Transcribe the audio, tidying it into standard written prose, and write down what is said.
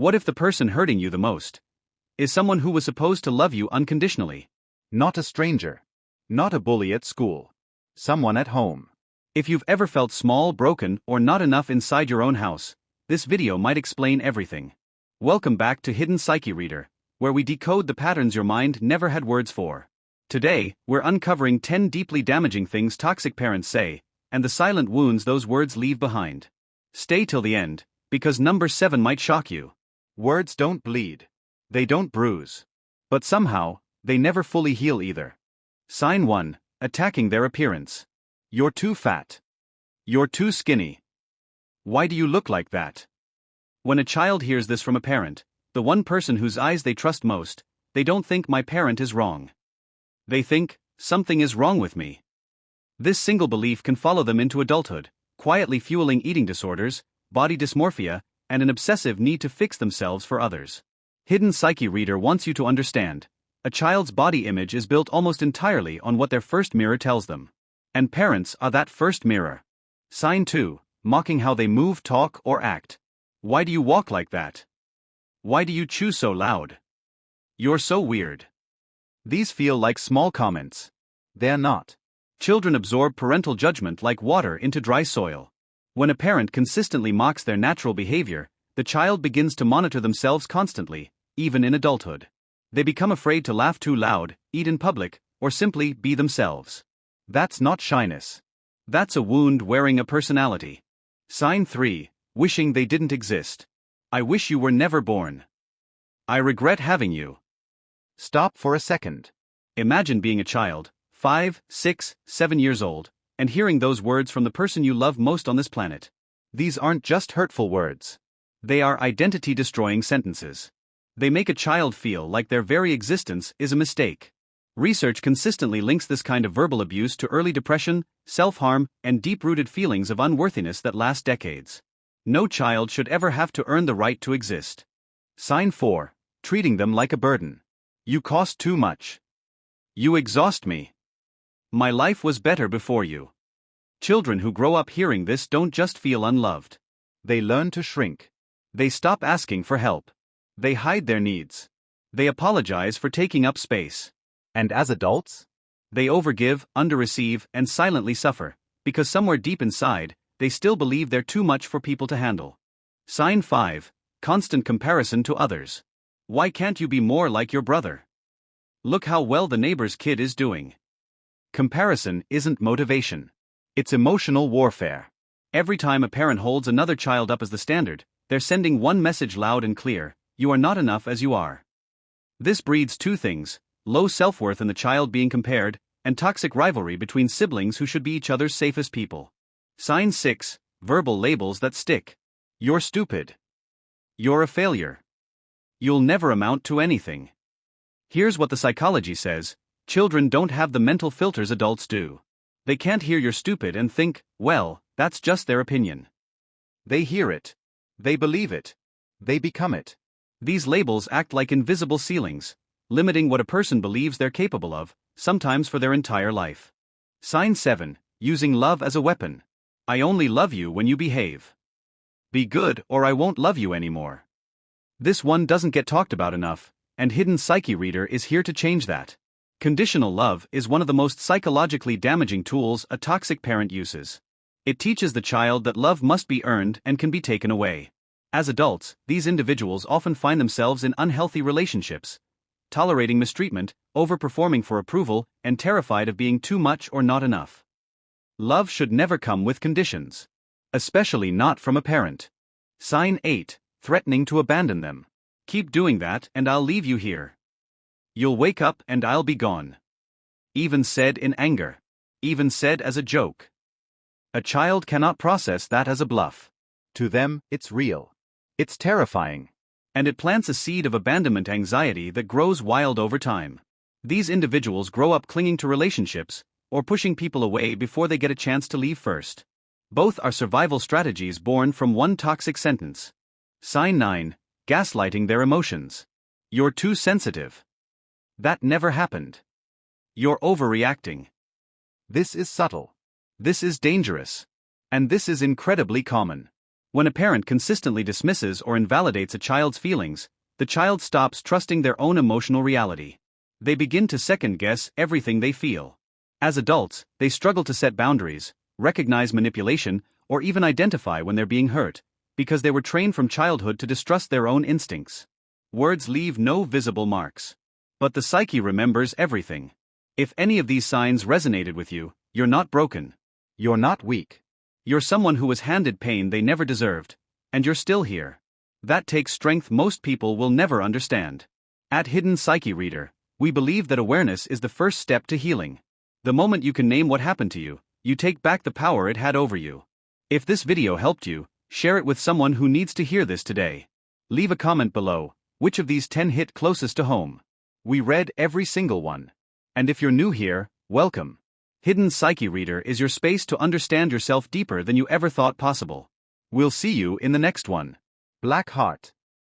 What if the person hurting you the most is someone who was supposed to love you unconditionally? Not a stranger. Not a bully at school. Someone at home. If you've ever felt small, broken, or not enough inside your own house, this video might explain everything. Welcome back to Hidden Psyche Reader, where we decode the patterns your mind never had words for. Today, we're uncovering 10 deeply damaging things toxic parents say, and the silent wounds those words leave behind. Stay till the end, because number 7 might shock you. Words don't bleed. They don't bruise. But somehow, they never fully heal either. Sign 1, attacking their appearance. You're too fat. You're too skinny. Why do you look like that? When a child hears this from a parent, the one person whose eyes they trust most, they don't think my parent is wrong. They think, something is wrong with me. This single belief can follow them into adulthood, quietly fueling eating disorders, body dysmorphia, and an obsessive need to fix themselves for others. Hidden Psyche Reader wants you to understand, a child's body image is built almost entirely on what their first mirror tells them. And parents are that first mirror. Sign 2, mocking how they move, talk, or act. Why do you walk like that? Why do you chew so loud? You're so weird. These feel like small comments. They're not. Children absorb parental judgment like water into dry soil. When a parent consistently mocks their natural behavior, the child begins to monitor themselves constantly, even in adulthood. They become afraid to laugh too loud, eat in public, or simply be themselves. That's not shyness. That's a wound wearing a personality. Sign 3, wishing they didn't exist. I wish you were never born. I regret having you. Stop for a second. Imagine being a child, 5, 6, 7 years old, and hearing those words from the person you love most on this planet. These aren't just hurtful words. They are identity-destroying sentences. They make a child feel like their very existence is a mistake. Research consistently links this kind of verbal abuse to early depression, self-harm, and deep-rooted feelings of unworthiness that last decades. No child should ever have to earn the right to exist. Sign 4, treating them like a burden. You cost too much. You exhaust me. My life was better before you. Children who grow up hearing this don't just feel unloved. They learn to shrink. They stop asking for help. They hide their needs. They apologize for taking up space. And as adults? They overgive, underreceive, and silently suffer, because somewhere deep inside, they still believe they're too much for people to handle. Sign 5, constant comparison to others. Why can't you be more like your brother? Look how well the neighbor's kid is doing. Comparison isn't motivation. It's emotional warfare. Every time a parent holds another child up as the standard, they're sending one message loud and clear: you are not enough as you are. This breeds two things: low self-worth in the child being compared, and toxic rivalry between siblings who should be each other's safest people. Sign 6, verbal labels that stick. You're stupid. You're a failure. You'll never amount to anything. Here's what the psychology says: children don't have the mental filters adults do. They can't hear you're stupid and think, well, that's just their opinion. They hear it. They believe it. They become it. These labels act like invisible ceilings, limiting what a person believes they're capable of, sometimes for their entire life. Sign 7, using love as a weapon. I only love you when you behave. Be good or I won't love you anymore. This one doesn't get talked about enough, and Hidden Psyche Reader is here to change that. Conditional love is one of the most psychologically damaging tools a toxic parent uses. It teaches the child that love must be earned and can be taken away. As adults, these individuals often find themselves in unhealthy relationships, tolerating mistreatment, overperforming for approval, and terrified of being too much or not enough. Love should never come with conditions. Especially not from a parent. Sign 8, threatening to abandon them. Keep doing that and I'll leave you here. You'll wake up and I'll be gone. Even said in anger. Even said as a joke. A child cannot process that as a bluff. To them, it's real. It's terrifying. And it plants a seed of abandonment anxiety that grows wild over time. These individuals grow up clinging to relationships, or pushing people away before they get a chance to leave first. Both are survival strategies born from one toxic sentence. Sign 9, gaslighting their emotions. You're too sensitive. That never happened. You're overreacting. This is subtle. This is dangerous. And this is incredibly common. When a parent consistently dismisses or invalidates a child's feelings, the child stops trusting their own emotional reality. They begin to second-guess everything they feel. As adults, they struggle to set boundaries, recognize manipulation, or even identify when they're being hurt, because they were trained from childhood to distrust their own instincts. Words leave no visible marks. But the psyche remembers everything. If any of these signs resonated with you, you're not broken. You're not weak. You're someone who was handed pain they never deserved, and you're still here. That takes strength most people will never understand. At Hidden Psyche Reader, we believe that awareness is the first step to healing. The moment you can name what happened to you, you take back the power it had over you. If this video helped you, share it with someone who needs to hear this today. Leave a comment below. Which of these 10 hit closest to home? We read every single one. And if you're new here, welcome. Hidden Psyche Reader is your space to understand yourself deeper than you ever thought possible. We'll see you in the next one. Black Heart.